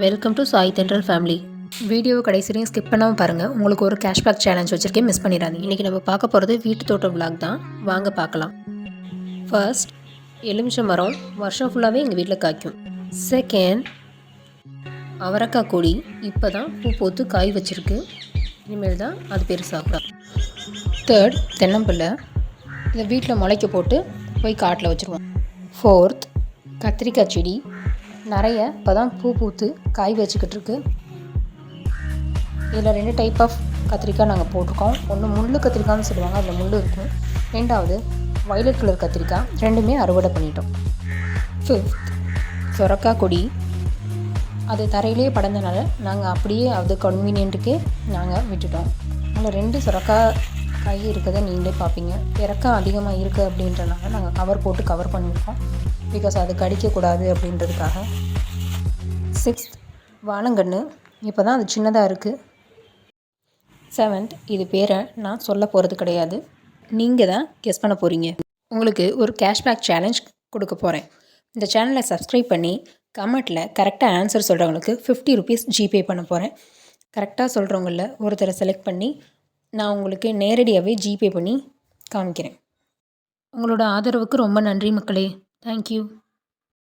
Welcome to Sai தென்றல் family. Video கடைசிலையும் skip பண்ணாமல் பாருங்கள். உங்களுக்கு ஒரு கேஷ்பேக் சேலஞ்ச் வச்சுருக்கேன், மிஸ் பண்ணிடாதீங்க. இன்றைக்கி நம்ம பார்க்க போகிறது வீட்டு தோட்டம் விளாக் தான். வாங்க பார்க்கலாம். ஃபர்ஸ்ட், எலுமிச்சை மரம் வருஷம் ஃபுல்லாகவே எங்கள் வீட்டில் காய்க்கும். செகண்ட், அவரைக்காய் கொடி இப்போ தான் பூ பூத்து காய் வச்சுருக்கு. இனிமேல் தான் அது பெருசாகும். தேர்ட், தென்னம்பிள்ளை இதை வீட்டில் முளைக்க போட்டு போய் காட்டில் வச்சுருவோம். ஃபோர்த், கத்திரிக்காய் செடி நிறைய இப்போ தான் பூ பூத்து காய் வச்சுக்கிட்டு இருக்கு. இதில் 2 டைப் ஆஃப் கத்திரிக்காய் நாங்கள் போட்டிருக்கோம். ஒன்று முள் கத்திரிக்காய்னு சொல்லுவாங்க, அதில் முள் இருக்கும். ரெண்டாவது வயலட் கலர் கத்திரிக்காய், ரெண்டுமே அறுவடை பண்ணிட்டோம். ஃபிஃப்த், சொரக்காய் கொடி அது தரையிலே படந்தனால நாங்கள் அப்படியே அது கன்வீனியன்ட்டுக்கு நாங்கள் விட்டுட்டோம். அதில் 2 சொரக்காய் காய் இருக்கிறத நீங்களே பார்ப்பீங்க. இறக்கம் அதிகமாக இருக்குது அப்படின்றனால நாங்கள் கவர் போட்டு கவர் பண்ணியிருக்கோம், பிகாஸ் அது கடிக்கக்கூடாது அப்படின்றதுக்காக. 6th, வாழைங்கன்று இப்போ தான் அது சின்னதாக இருக்குது. 7th, இது பேரை நான் சொல்ல போகிறது கிடையாது, நீங்கள் தான் கெஸ் பண்ண போகிறீங்க. உங்களுக்கு ஒரு கேஷ்பேக் சேலஞ்ச் கொடுக்க போகிறேன். இந்த சேனலை சப்ஸ்கிரைப் பண்ணி கமெண்ட்டில் கரெக்டாக ஆன்சர் சொல்கிறவங்களுக்கு 50 ருபீஸ் ஜிபே பண்ண போகிறேன். கரெக்டாக சொல்கிறவங்கள ஒருத்தரை செலக்ட் பண்ணி நான் உங்களுக்கு நேரடியாகவே ஜிபே பண்ணி காமிக்கிறேன். உங்களோட ஆதரவுக்கு ரொம்ப நன்றி மக்களே. தேங்க்யூ.